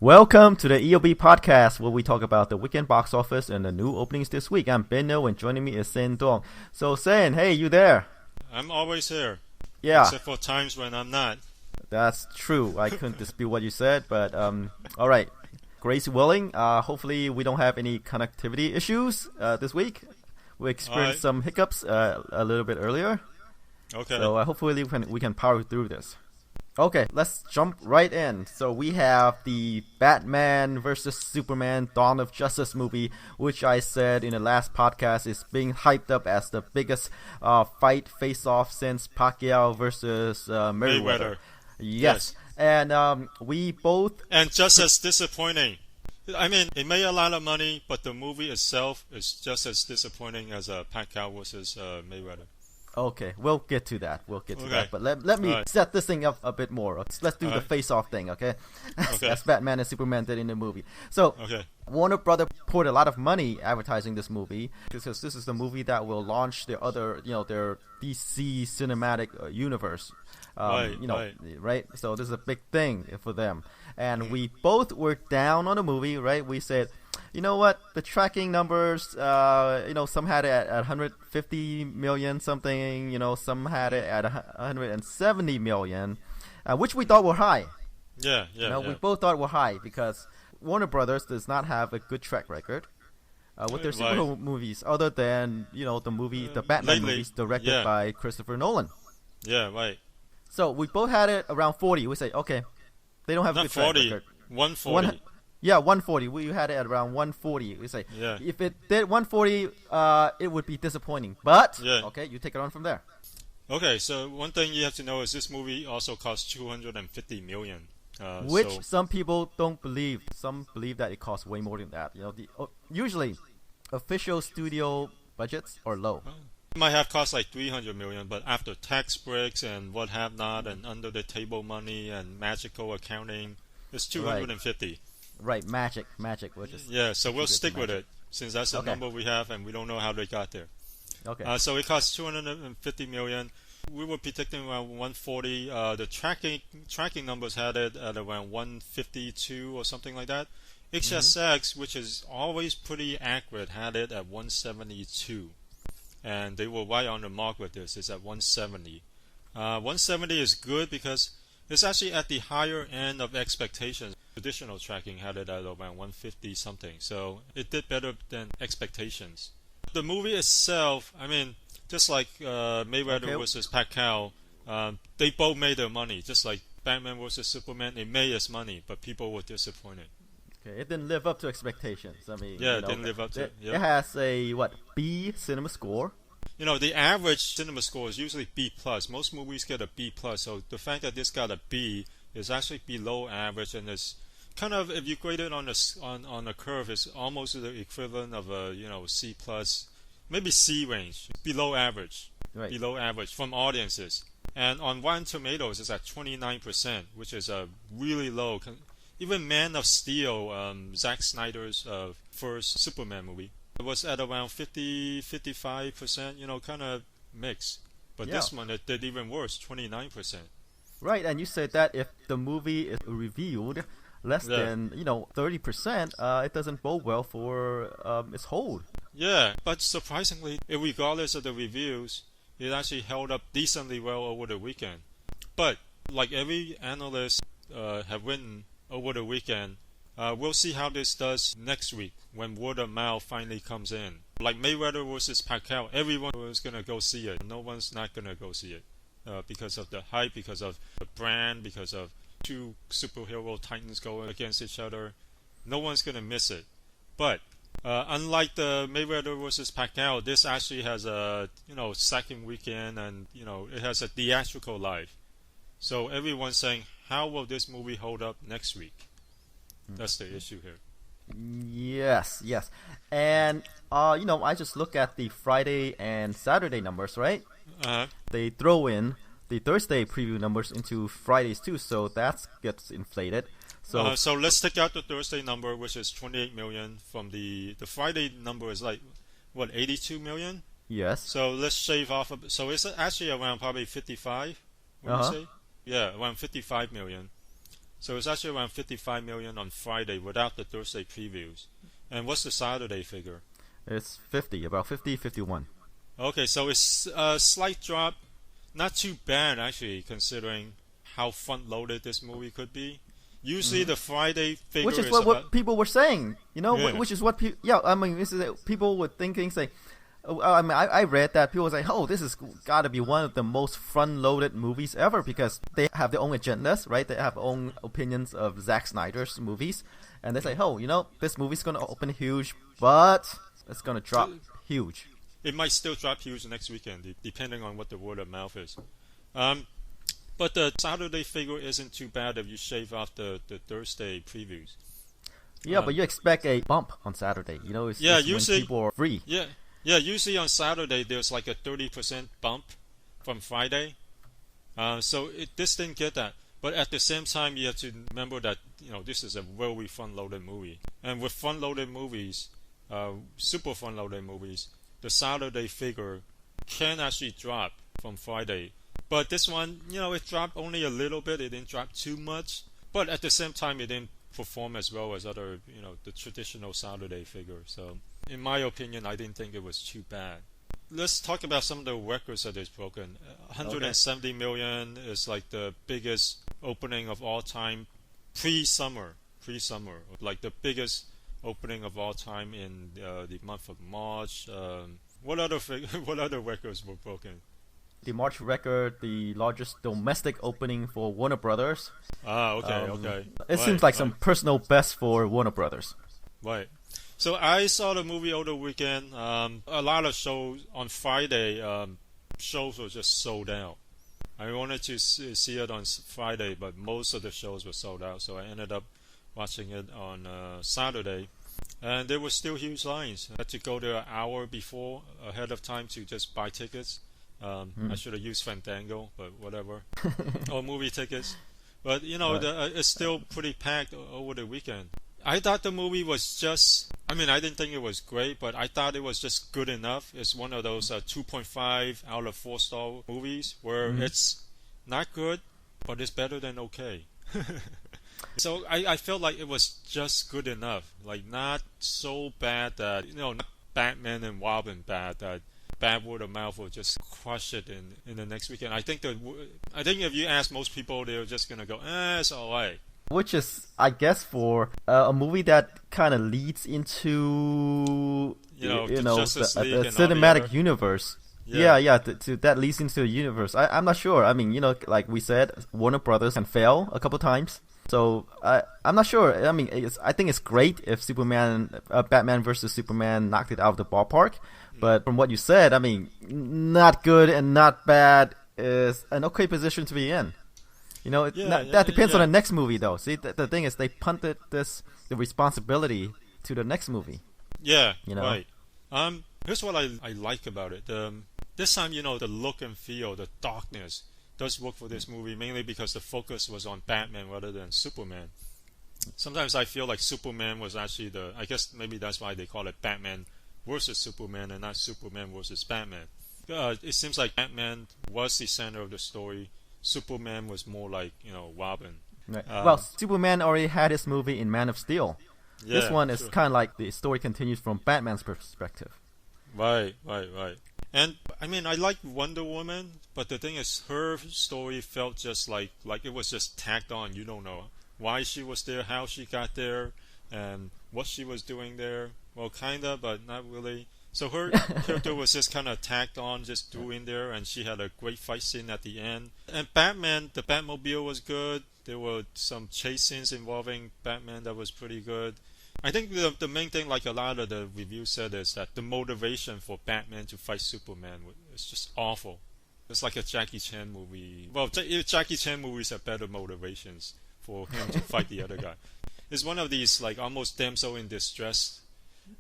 Welcome to the EOB podcast, where we talk about the weekend box office and the new openings this week. I'm Benno, and joining me is Sen Dong. So Sen, hey, you there? I'm always here. Yeah. Except for times when I'm not. That's true. I couldn't dispute what you said, but all right. Grace willing, hopefully we don't have any connectivity issues this week. We experienced some hiccups a little bit earlier. Okay. So hopefully we can power through this. Okay, let's jump right in. So we have the Batman vs. Superman Dawn of Justice movie, which I said in the last podcast is being hyped up as the biggest fight face-off since Pacquiao versus Mayweather. Yes. And we both... And just as disappointing. I mean, it made a lot of money, but the movie itself is just as disappointing as Pacquiao versus Mayweather. Okay, we'll get to that. But let me set this thing up a bit more. Let's do the face-off thing, okay? As Batman and Superman did in the movie. So, Warner Brothers poured a lot of money advertising this movie because this is the movie that will launch their other, their DC cinematic universe. Right? So this is a big thing for them. And we both were down on the movie, right? We said, you know what? The tracking numbers, some had it at 150 million something, some had it at 170 million, which we thought were high. We both thought were high because Warner Brothers does not have a good track record with their superhero movies, other than, the Batman movies directed by Christopher Nolan. Yeah, right. So we both had it around 40. We say, okay, they don't have a good track record. 140. Yeah, 140. We had it at around 140. We say, if it did 140, it would be disappointing. But, okay, you take it on from there. Okay, so one thing you have to know is this movie also cost $250 million. Which some people don't believe. Some believe that it costs way more than that. Usually, official studio budgets are low. It might have cost like $300 million, but after tax breaks and what have not, and under the table money and magical accounting, it's $250. Right, magic, which is so we'll stick with it since that's the number we have, and we don't know how they got there. Okay. So it costs $250 million. We were predicting around 140. The tracking numbers had it at around 152 or something like that. XSX, which is always pretty accurate, had it at 172, and they were right on the mark with this. It's at 170. 170 is good because it's actually at the higher end of expectations. Traditional tracking had it at around 150 something, so it did better than expectations. The movie itself, I mean, just like Mayweather versus Pacquiao, they both made their money. Just like Batman versus Superman, it made its money, but people were disappointed. Okay, it didn't live up to expectations. I mean, it didn't live up to it. It has a B cinema score. The average cinema score is usually B+. Most movies get a B+, so the fact that this got a B is actually below average, and it's kind of, if you grade it on a curve, it's almost the equivalent of a C+, maybe C range, below average, from audiences. And on Rotten Tomatoes, it's at 29%, which is a really low. Even Man of Steel, Zack Snyder's first Superman movie, it was at around 50-55%, kind of mixed. But this one, it did even worse, 29%. Right, and you said that if the movie is reviewed less than 30%, it doesn't bode well for its hold. Yeah, but surprisingly, regardless of the reviews, it actually held up decently well over the weekend. But like every analyst have written over the weekend, we'll see how this does next week when word of mouth finally comes in. Like Mayweather versus Pacquiao, everyone was gonna go see it. No one's not gonna go see it because of the hype, because of the brand, because of two superhero titans going against each other. No one's gonna miss it. But unlike the Mayweather versus Pacquiao, this actually has a second weekend, and it has a theatrical life. So everyone's saying, how will this movie hold up next week? That's the issue here. Yes. And I just look at the Friday and Saturday numbers, right? They throw in the Thursday preview numbers into Fridays too, so that gets inflated. So let's take out the Thursday number, which is 28 million. From the Friday number is like 82 million. Yes. So let's shave off so it's actually around probably 55. Would you say? Yeah, around 55 million. So it's actually around 55 million on Friday without the Thursday previews. And what's the Saturday figure? It's 50, about 50, 51. Okay, so it's a slight drop. Not too bad, actually, considering how front-loaded this movie could be. Usually the Friday figure which is is what people were saying, Yeah. which is what this is people were thinking, say, I read that people were saying, oh, this has got to be one of the most front-loaded movies ever because they have their own agendas, right? They have own opinions of Zack Snyder's movies, and they say, oh, this movie's going to open huge, but it's going to drop huge. It might still drop huge next weekend, depending on what the word of mouth is. But the Saturday figure isn't too bad if you shave off the Thursday previews. Yeah, but you expect a bump on Saturday. It's usually when people are free. Yeah, usually on Saturday there's like a 30% bump from Friday. So this didn't get that. But at the same time, you have to remember that this is a very front-loaded movie. And with front-loaded movies, super front-loaded movies, the Saturday figure can actually drop from Friday. But this one, it dropped only a little bit. It didn't drop too much. But at the same time, it didn't perform as well as other, the traditional Saturday figure. So, in my opinion, I didn't think it was too bad. Let's talk about some of the records that it's broken. 170 million is like the biggest opening of all time pre-summer. Like the biggest opening of all time in the month of March. What other records were broken? The March record, the largest domestic opening for Warner Brothers. Okay. It seems like some personal best for Warner Brothers. Right. So I saw the movie over the weekend. A lot of shows on Friday. Shows were just sold out. I wanted to see it on Friday, but most of the shows were sold out. So I ended up watching it on Saturday. And there were still huge lines. I had to go there an hour before, ahead of time, to just buy tickets. I should have used Fandango, but whatever. Or movie tickets. But, it's still pretty packed over the weekend. I thought the movie was I didn't think it was great, but I thought it was just good enough. It's one of those 2.5 out of 4-star movies where it's not good, but it's better than okay. So I felt like it was just good enough. Like, not so bad that, not Batman and Robin bad, that bad word of mouth will just crush it in the next weekend. I think if you ask most people, they're just going to go, it's alright. Which is, I guess, for a movie that kind of leads into the cinematic universe. Yeah. That leads into the universe. I'm not sure. Like we said, Warner Brothers can fail a couple times. So I'm not sure. I think it's great if Batman versus Superman knocked it out of the ballpark. But from what you said, not good and not bad is an okay position to be in. That depends on the next movie, though. See, the thing is, they punted the responsibility to the next movie. Yeah, right. Here's what I like about it. This time, the look and feel, the darkness, does work for this movie, mainly because the focus was on Batman rather than Superman. Sometimes I feel like Superman was actually I guess maybe that's why they call it Batman versus Superman and not Superman versus Batman. It seems like Batman was the center of the story. Superman was more like, Robin. Right. Superman already had his movie in Man of Steel. Yeah, this one is kind of like the story continues from Batman's perspective. Right. And, I like Wonder Woman, but the thing is, her story felt just like it was just tacked on. You don't know why she was there, how she got there, and what she was doing there. Well, kinda, but not really. So her character was just kind of tacked on, just threw in there, and she had a great fight scene at the end. And Batman, the Batmobile was good. There were some chase scenes involving Batman that was pretty good. I think the main thing, like a lot of the reviews said, is that the motivation for Batman to fight Superman is just awful. It's like a Jackie Chan movie. Well, Jackie Chan movies have better motivations for him to fight the other guy. It's one of these like almost damsel in distress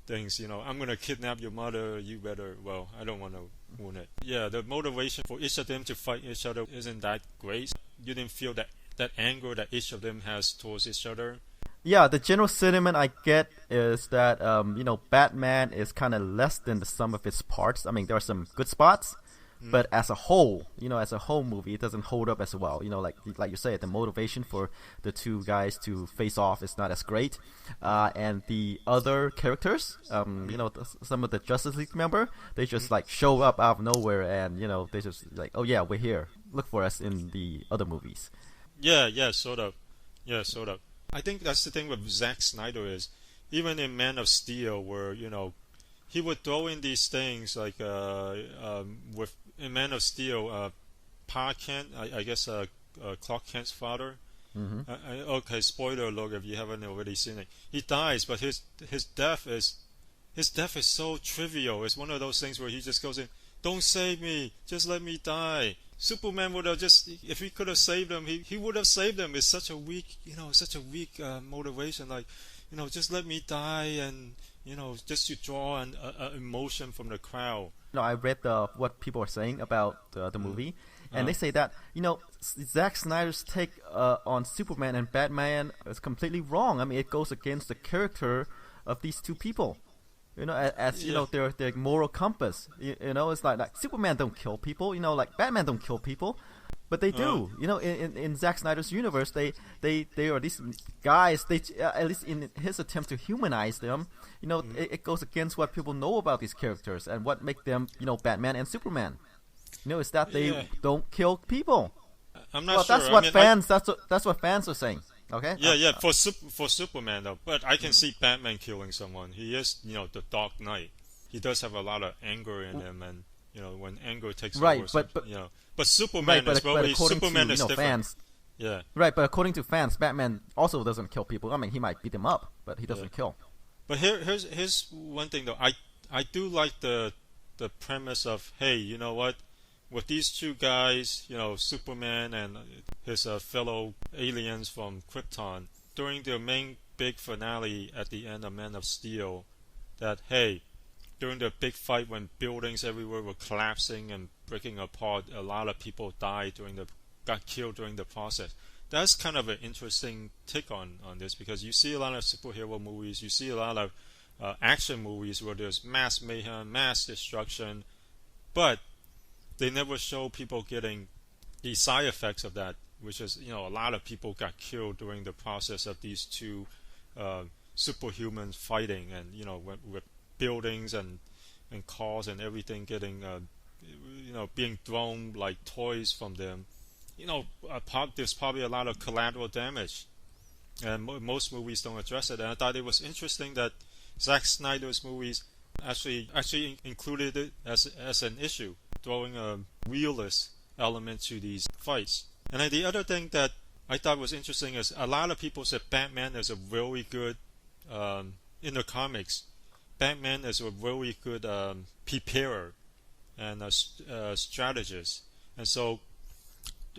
things, I'm gonna kidnap your mother, you better, well, I don't want to ruin it. Yeah, the motivation for each of them to fight each other isn't that great. You didn't feel that anger that each of them has towards each other. Yeah, the general sentiment I get is that, Batman is kind of less than the sum of its parts. There are some good spots, But as a whole, as a whole movie, it doesn't hold up as well. Like you said, the motivation for the two guys to face off is not as great. And the other characters, some of the Justice League member, they just like show up out of nowhere, and they just like, oh yeah, we're here. Look for us in the other movies. Yeah, sort of. I think that's the thing with Zack Snyder is, even in Man of Steel, where he would throw in these things like with in Man of Steel, Pa Kent, I guess Clark Kent's father. Okay, spoiler alert if you haven't already seen it. He dies, but his death is so trivial. It's one of those things where he just goes in, "Don't save me, just let me die." Superman would have just, if he could have saved him, he would have saved him. It's such a weak, motivation. Like, just let me die, and just to draw an emotion from the crowd. I read what people are saying about the movie, and they say that Zack Snyder's take on Superman and Batman is completely wrong. I mean, it goes against the character of these two people. Their moral compass. It's like Superman don't kill people. Like Batman don't kill people, but they do. In Zack Snyder's universe, they are these guys. They at least in his attempt to humanize them, it goes against what people know about these characters and what make them, Batman and Superman. Is that they don't kill people. I'm not sure. That's what fans are saying. Okay. Yeah. For Superman though, but I can see Batman killing someone. He is, the Dark Knight. He does have a lot of anger in him, and when anger takes over. But Superman is very Superman is different. Fans. Yeah. Right, but according to fans, Batman also doesn't kill people. I mean, he might beat them up, but he doesn't kill. But here's one thing though. I do like the premise of, hey, you know what? With these two guys, Superman and his fellow aliens from Krypton, during their main big finale at the end of Man of Steel, that, hey, during the big fight when buildings everywhere were collapsing and breaking apart, a lot of people got killed during the process. That's kind of an interesting take on this, because you see a lot of superhero movies, you see a lot of action movies where there's mass mayhem, mass destruction, but they never show people getting the side effects of that, which is, a lot of people got killed during the process of these two superhumans fighting, and, with buildings and cars and everything getting, being thrown like toys from them. There's probably a lot of collateral damage, and most movies don't address it. And I thought it was interesting that Zack Snyder's movies actually included it as an issue, throwing a realist element to these fights. And then the other thing that I thought was interesting is a lot of people said Batman is a very good, in the comics, Batman is a very good preparer and a strategist. And so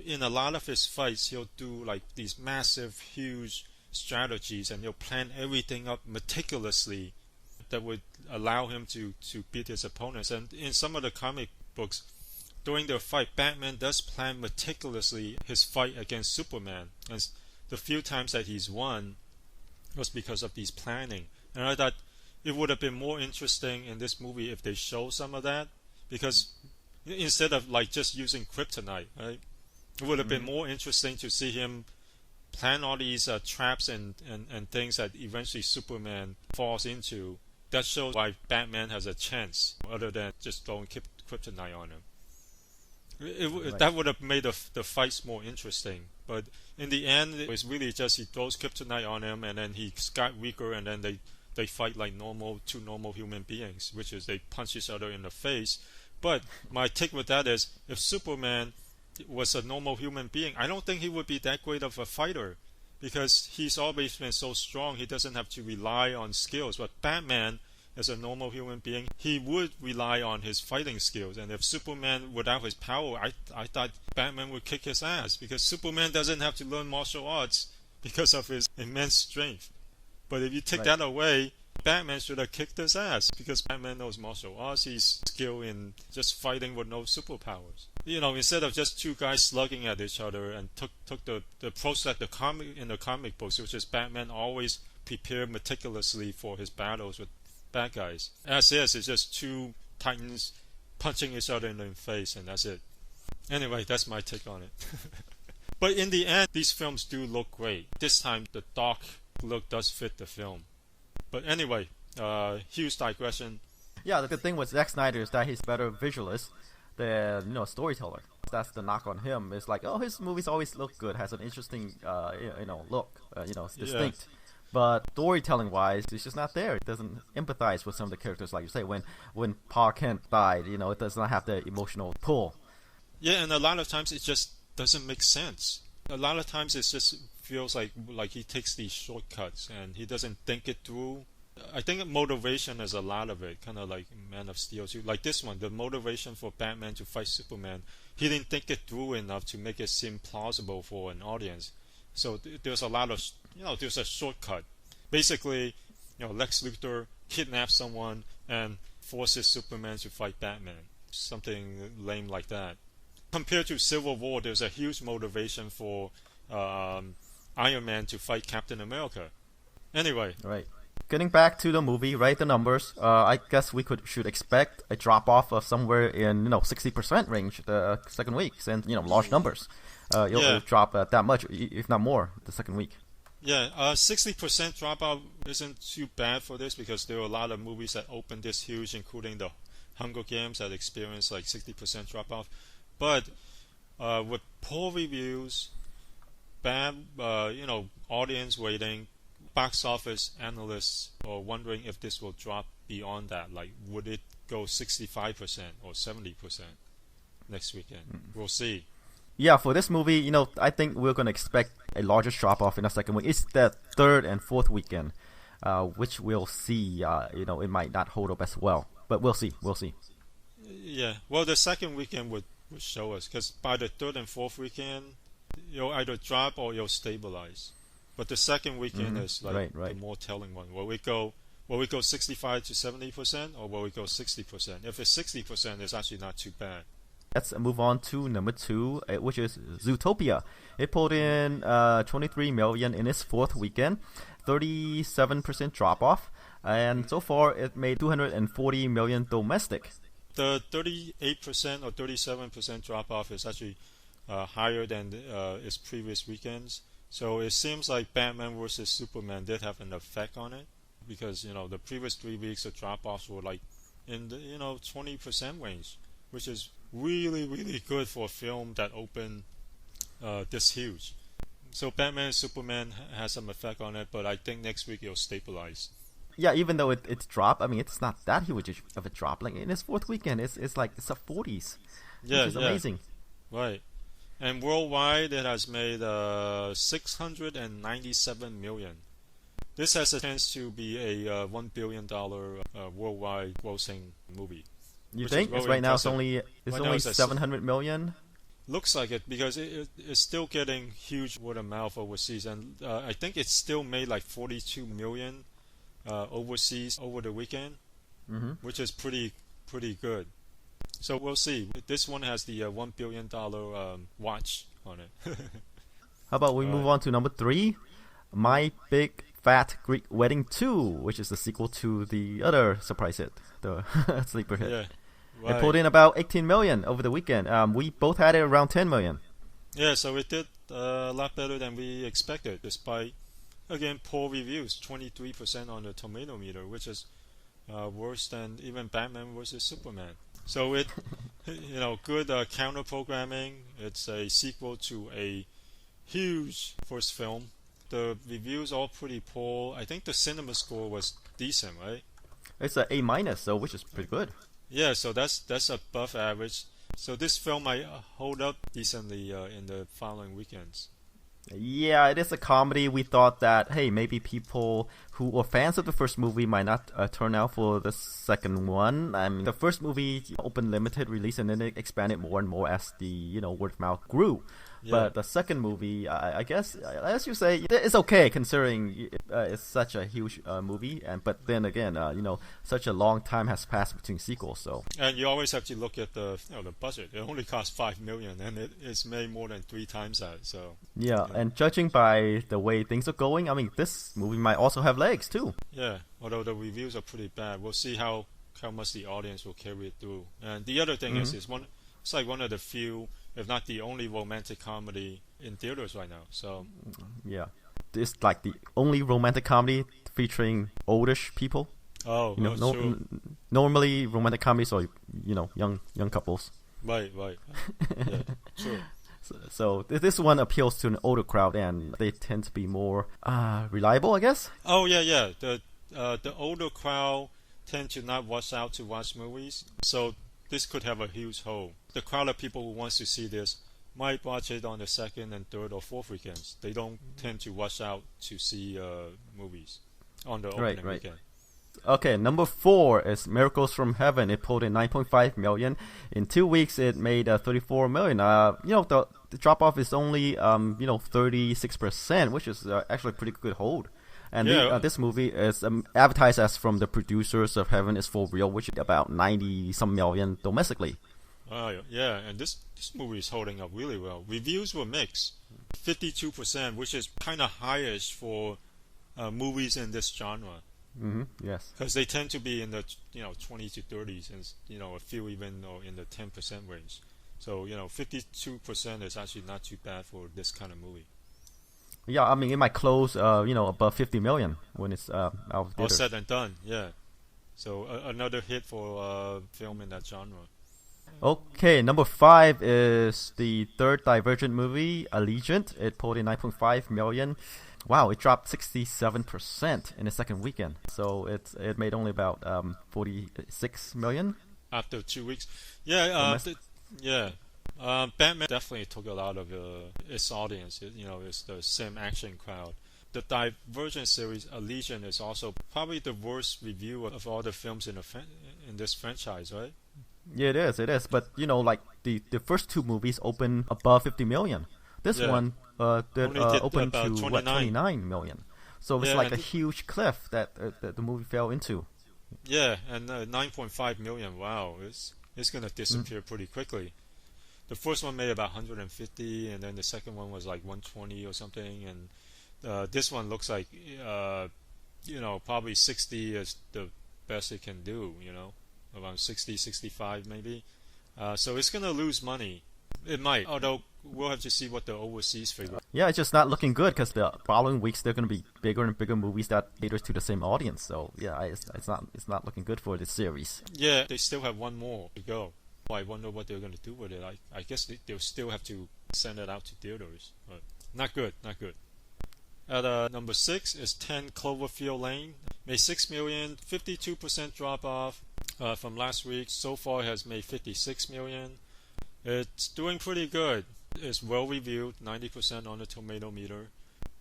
in a lot of his fights, he'll do like these massive, huge strategies, and he'll plan everything up meticulously that would allow him to beat his opponents. And in some of the comic books, during their fight, Batman does plan meticulously his fight against Superman, and the few times that he's won was because of these planning. And I thought it would have been more interesting in this movie if they show some of that, because instead of like just using kryptonite, right, it would have been more interesting to see him plan all these traps and things that eventually Superman falls into. That shows why Batman has a chance, other than just throwing kryptonite on him. Right. That would have made the fights more interesting. But in the end, it was really just he throws kryptonite on him, and then he got weaker, and then they fight like two normal human beings, which is they punch each other in the face. But my take with that is, if Superman was a normal human being, I don't think he would be that great of a fighter, because he's always been so strong, he doesn't have to rely on skills. But Batman, as a normal human being, he would rely on his fighting skills. And if Superman, without his power, I thought Batman would kick his ass, because Superman doesn't have to learn martial arts because of his immense strength. But if you take that away, Batman should have kicked his ass, because Batman knows martial arts, he's skilled in just fighting with no superpowers. Instead of just two guys slugging at each other, and took the approach that in the comic books, which is Batman always prepared meticulously for his battles with bad guys. As is, it's just two titans punching each other in the face, and that's it. Anyway, that's my take on it. But in the end, these films do look great. This time, the dark look does fit the film. But anyway, huge digression. Yeah, the good thing with Zack Snyder is that he's better visualist than a storyteller. That's the knock on him. It's like, oh, his movies always look good, has an interesting look, it's distinct. Yeah. But storytelling-wise, it's just not there. It doesn't empathize with some of the characters, like you say. When Pa Kent died, it does not have the emotional pull. Yeah, and a lot of times it just doesn't make sense. A lot of times it just feels like he takes these shortcuts and he doesn't think it through. I think motivation is a lot of it, kind of like Man of Steel too. Like this one, the motivation for Batman to fight Superman, he didn't think it through enough to make it seem plausible for an audience. So there's a lot of, there's a shortcut. Basically, Lex Luthor kidnaps someone and forces Superman to fight Batman. Something lame like that. Compared to Civil War, there's a huge motivation for Iron Man to fight Captain America. Anyway. Right. Getting back to the movie, right? The numbers. I guess we should expect a drop off of somewhere in 60% range the second week, and large numbers. It'll drop that much, if not more, the second week. Yeah, 60% dropout isn't too bad for this because there are a lot of movies that opened this huge, including the Hunger Games that experienced like 60% drop off. But with poor reviews, bad audience rating, box office analysts are wondering if this will drop beyond that. Like, would it go 65% or 70% next weekend? We'll see. Yeah, for this movie, I think we're going to expect a larger drop-off in the second week. It's the third and fourth weekend, which we'll see. It might not hold up as well. But we'll see. Yeah, well, the second weekend would show us. Because by the third and fourth weekend, you'll either drop or you'll stabilize. But the second weekend is like the more telling one. Will we go 65 to 70%, or will we go 60%? If it's 60%, it's actually not too bad. Let's move on to number 2, which is Zootopia. It pulled in $23 million in its fourth weekend, 37% drop off, and so far it made $240 million domestic. The 38% or 37% drop off is actually higher than its previous weekends. So it seems like Batman vs Superman did have an effect on it, because the previous 3 weeks of drop-offs were like in the 20% range, which is really, really good for a film that opened this huge. So Batman and Superman has some effect on it, but I think next week it'll stabilize. Yeah, even though it's dropped, I mean, it's not that huge of a drop. Like in its fourth weekend, it's a 40s, which is amazing. Right. And worldwide, it has made $697 million. This has a chance to be a $1 billion worldwide grossing movie. You think? Right now it's only $700 million? Looks like it, because it's still getting huge word of mouth overseas. And I think it's still made like $42 million overseas over the weekend, which is pretty good. So we'll see. This one has the $1 billion watch on it. How about we move on to number 3, My Big Fat Greek Wedding 2, which is the sequel to the other surprise hit, the sleeper hit. Yeah, right. It pulled in about $18 million over the weekend. We both had it around $10 million. Yeah, so it did a lot better than we expected, despite, again, poor reviews. 23% on the tomato meter, which is worse than even Batman vs Superman. So it, good counter programming. It's a sequel to a huge first film. The reviews are pretty poor. I think the cinema score was decent, right? It's an A-, so which is pretty good. Yeah, so that's above average. So this film might hold up decently in the following weekends. Yeah, it is a comedy. We thought that, hey, maybe people who were fans of the first movie might not turn out for the second one. I mean, the first movie opened limited release, and then it expanded more and more as the word of mouth grew. Yeah. But the second movie, I guess, as you say, it's okay considering it's such a huge movie. But then again, such a long time has passed between sequels. So. And you always have to look at the budget. It only cost $5 million, and it's made more than 3 times that. So. Yeah, and judging by the way things are going, I mean, this movie might also have legs too. Yeah, although the reviews are pretty bad. We'll see how how much the audience will carry it through. And the other thing is it's like one of the few, if not the only, romantic comedy in theaters right now. So yeah, it's like the only romantic comedy featuring oldish people. Oh, true. Normally romantic comedies are young couples. Right. Yeah, true. So this one appeals to an older crowd, and they tend to be more reliable, I guess. Oh yeah. The older crowd tend to not rush out to watch movies, so this could have a huge hole. The crowd of people who wants to see this might watch it on the second and third or fourth weekends. They don't tend to rush out to see movies on the opening weekend. Okay, number 4 is Miracles from Heaven. It pulled in 9.5 million. In 2 weeks, it made 34 million. The drop off is only 36%, which is actually a pretty good hold. And this movie is advertised as from the producers of Heaven is For Real, which is about 90 some million domestically. Yeah, and this movie is holding up really well. Reviews were mixed, 52%, which is kind of highish for movies in this genre. Yes, because they tend to be in the 20 to 30s, and a few even in the 10% range. So 52% is actually not too bad for this kind of movie. Yeah, I mean it might close above 50 million when it's out of theater. All said and done, yeah. So another hit for film in that genre. Okay, number 5 is the third Divergent movie, Allegiant. It pulled in 9.5 million. Wow, it dropped 67% in the second weekend. So it made only about 46 million after 2 weeks. Yeah, Batman definitely took a lot of its audience. It's the same action crowd. The Divergent series, Allegiant, is also probably the worst review of all the films in this franchise, right? Yeah, it is. But like the first 2 movies opened above 50 million. This one opened to 29 million. So it's like a huge cliff that the movie fell into. Yeah, and 9.5 million. Wow, it's gonna disappear pretty quickly. The first one made about 150, and then the second one was like 120 or something, and this one looks like probably 60 is the best it can do. Around 60, 65 maybe. So it's gonna lose money. It might, although we'll have to see what the overseas figure. Yeah, it's just not looking good because the following weeks they're going to be bigger and bigger movies that caters to the same audience. So yeah, it's not looking good for this series. Yeah, they still have one more to go. I wonder what they're going to do with it. I guess they'll still have to send it out to theaters. But not good. At number 6 is 10 Cloverfield Lane. Made 6 million, 52% drop off from last week. So far it has made 56 million. It's doing pretty good. It's well reviewed, 90% on the tomato meter,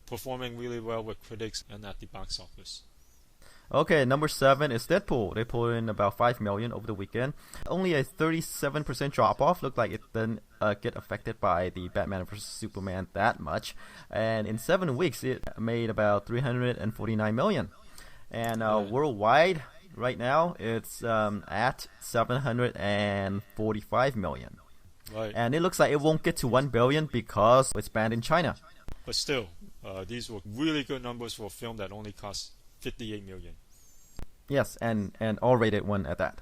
performing really well with critics and at the box office. Okay, number 7 is Deadpool. They pulled in about 5 million over the weekend. Only a 37% drop off. Looked like it didn't get affected by the Batman vs Superman that much. And in 7 weeks, it made about 349 million. And worldwide, right now, it's at 745 million. Right. And it looks like it won't get to 1 billion because it's banned in China. But still, these were really good numbers for a film that only cost 58 million. Yes, and R-rated one at that.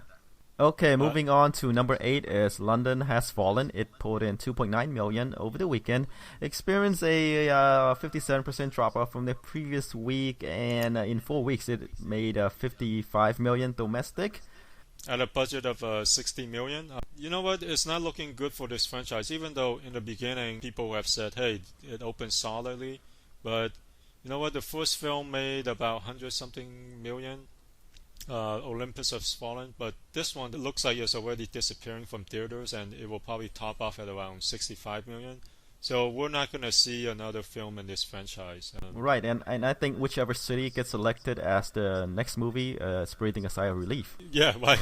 Okay, moving on to number 8 is London Has Fallen. It pulled in 2.9 million over the weekend. Experienced a 57% drop off from the previous week, and in 4 weeks it made 55 million domestic. At a budget of 60 million. You know what? It's not looking good for this franchise, even though in the beginning people have said, hey, it opened solidly. But you know what? The first film made about 100-something million. Olympus Has Fallen. But this one, it looks like it's already disappearing from theaters, and it will probably top off at around 65 million. So we're not going to see another film in this franchise. Right, and I think whichever city gets selected as the next movie is breathing a sigh of relief. Yeah, right.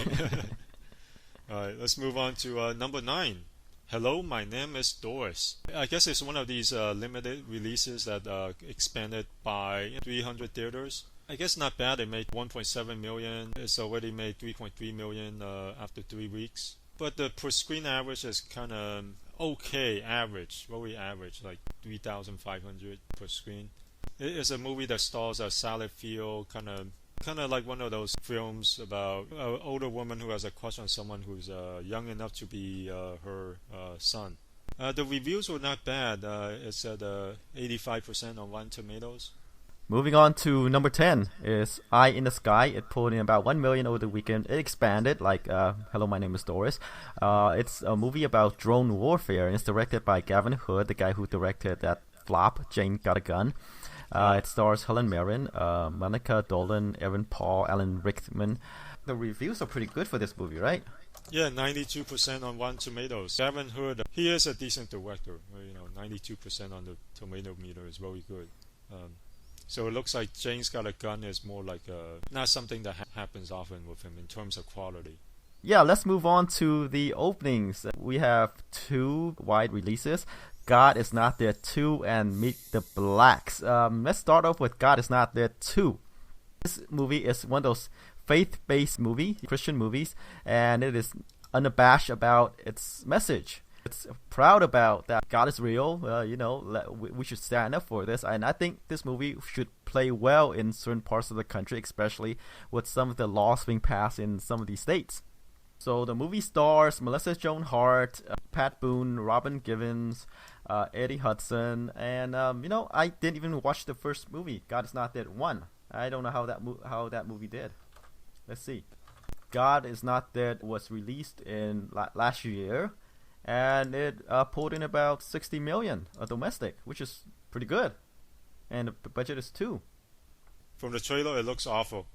All right, let's move on to number 9. Hello, my name is Doris. I guess it's one of these limited releases that expanded by 300 theaters. I guess not bad. It made 1.7 million. It's already made 3.3 million after 3 weeks. But the per screen average is kind of okay, average, very average, like 3,500 per screen. It is a movie that stars Sally Field, kind of Kind of like one of those films about an older woman who has a crush on someone who's young enough to be her son. The reviews were not bad. It's at 85% on Rotten Tomatoes. Moving on to number 10 is Eye in the Sky. It pulled in about 1 million over the weekend. It expanded like Hello, My Name is Doris. It's a movie about drone warfare, and it's directed by Gavin Hood, the guy who directed that flop, Jane Got a Gun. It stars Helen Mirren, Monica Dolan, Aaron Paul, Alan Rickman. The reviews are pretty good for this movie, right? Yeah, 92% on Rotten Tomatoes. Gavin Hood, he is a decent director. 92% on the tomato meter is very good. So it looks like Jane's Got a Gun is more like not something that happens often with him in terms of quality. Yeah, let's move on to the openings. We have 2 wide releases. God Is Not There 2 and Meet the Blacks. Let's start off with God Is Not There 2. This movie is one of those faith-based Christian movies, and it is unabashed about its message. It's proud about that God is real. We should stand up for this, and I think this movie should play well in certain parts of the country, especially with some of the laws being passed in some of these states. So the movie stars Melissa Joan Hart, Pat Boone, Robin Givens, Eddie Hudson, and I didn't even watch the first movie, God Is Not Dead 1. I don't know how that movie did. Let's see. God Is Not Dead was released in last year, and it pulled in about 60 million domestic, which is pretty good, and the budget is 2. From the trailer, it looks awful.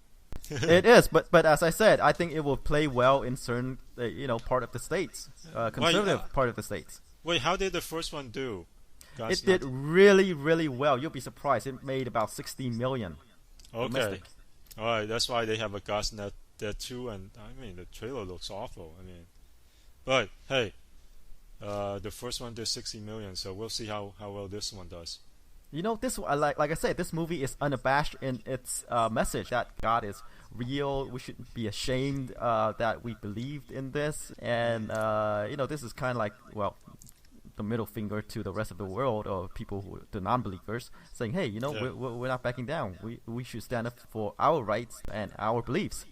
It is, but as I said, I think it will play well in certain part of the states, conservative part of the states. Wait, how did the first one do? It did really, really well. You'll be surprised. It made about 60 million. Okay. Domestic. All right, that's why they have a God's Not Dead 2, and I mean the trailer looks awful. But hey, the first one did 60 million, so we'll see how well this one does. This like I said, this movie is unabashed in its message that God is real. We shouldn't be ashamed that we believed in this, and this is kind of like the middle finger to the rest of the world, or the non-believers, saying, hey, we're not backing down. We should stand up for our rights and our beliefs.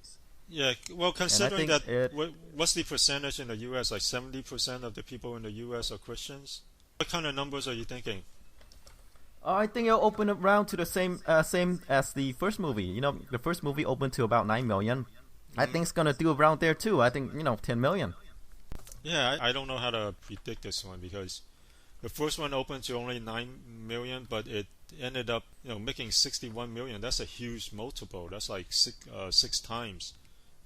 Yeah, well, considering that, what's the percentage in the U.S.? Like 70% of the people in the U.S. are Christians? What kind of numbers are you thinking? I think it'll open around to the same as the first movie. The first movie opened to about 9 million. I think it's going to do around there too. I think, 10 million. Yeah, I don't know how to predict this one, because the first one opened to only 9 million, but it ended up making 61 million. That's a huge multiple. That's like six times.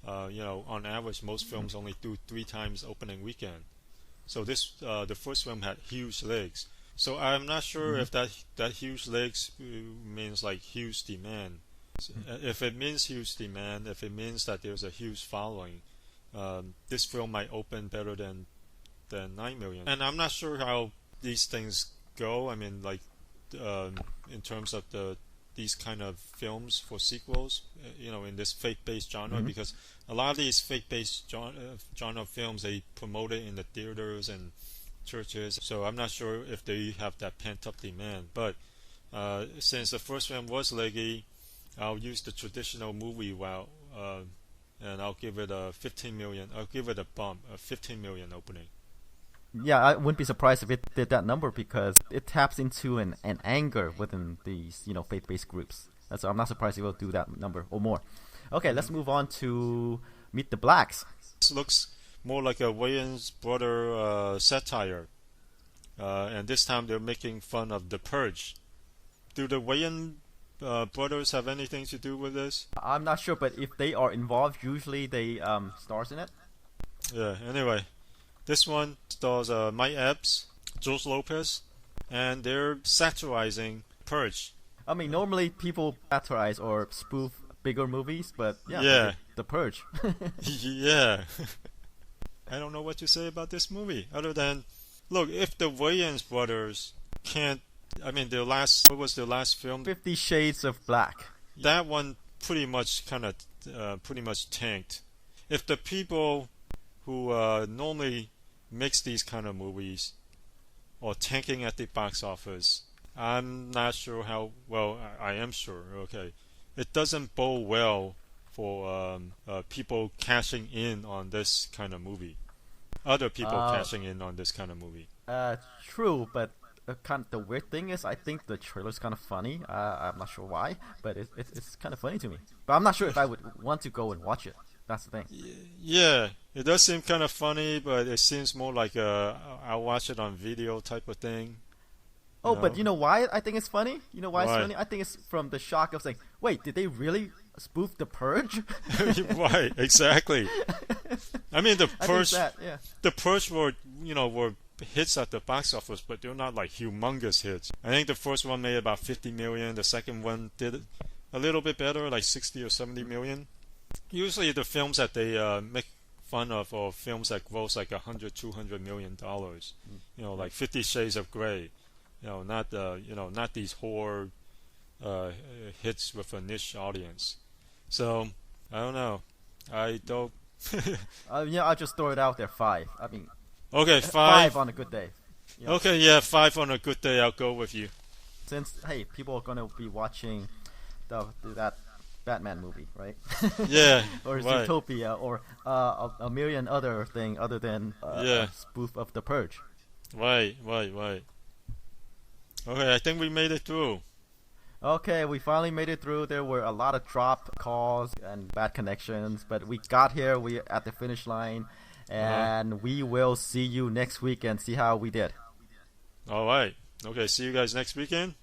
On average, most films only do 3 times opening weekend. So this the first film had huge legs. So I'm not sure if that huge legs means like huge demand. If it means huge demand, if it means that there's a huge following, this film might open better than 9 million. And I'm not sure how these things go. In terms of these kind of films for sequels, in this faith-based genre, because a lot of these faith-based genre films, they promote it in the theaters and churches. So I'm not sure if they have that pent-up demand. But since the first film was leggy, I'll use the traditional movie and I'll give it a 15 million. I'll give it a bump, a 15 million opening. Yeah, I wouldn't be surprised if it did that number, because it taps into an anger within these faith-based groups. So I'm not surprised it will do that number or more. Okay, let's move on to Meet the Blacks. This looks more like a Wayans brother satire, and this time they're making fun of The Purge. Do the Wayans brothers have anything to do with this? I'm not sure, but if they are involved, usually they stars in it. Yeah. Anyway, this one stars Mike Epps, George Lopez, and they're satirizing Purge. Normally people satirize or spoof bigger movies, but The Purge. Yeah. I don't know what to say about this movie, other than, look, if the Wayans brothers can't, what was their last film? 50 Shades of Black. That one pretty much tanked. If the people who normally makes these kind of movies or tanking at the box office, I'm not sure how well. I am sure. Okay, it doesn't bode well for people cashing in on this kind of movie. Other people cashing in on this kind of movie. True, but the weird thing is, I think the trailer's kind of funny. I'm not sure why, but it's kind of funny to me. But I'm not sure if I would want to go and watch it. That's the thing. Yeah, it does seem kind of funny, but it seems more like I'll watch it on video type of thing. Oh, but you know why I think it's funny? You know why it's funny? I think it's from the shock of saying, wait, did they really spoof The Purge? Right, exactly. I mean, The Purge were hits at the box office, but they're not like humongous hits. I think the first one made about 50 million. The second one did a little bit better, like 60 or 70 million. Usually the films that they make fun of are films that gross like $100-200 million. Like 50 Shades of Grey. Not these horror hits with a niche audience. So I don't know. I don't. I'll just throw it out there. 5. I mean. Okay, 5 on a good day. Yeah. Okay, yeah, 5 on a good day. I'll go with you. Since people are gonna be watching that Batman movie, right? Yeah. Or Zootopia, or a million other thing other than a spoof of The Purge. Right. Okay, I think we made it through. Okay, we finally made it through. There were a lot of dropped calls and bad connections, but we got here. We at the finish line. And we will see you next week and see how we did. All right. Okay, see you guys next weekend.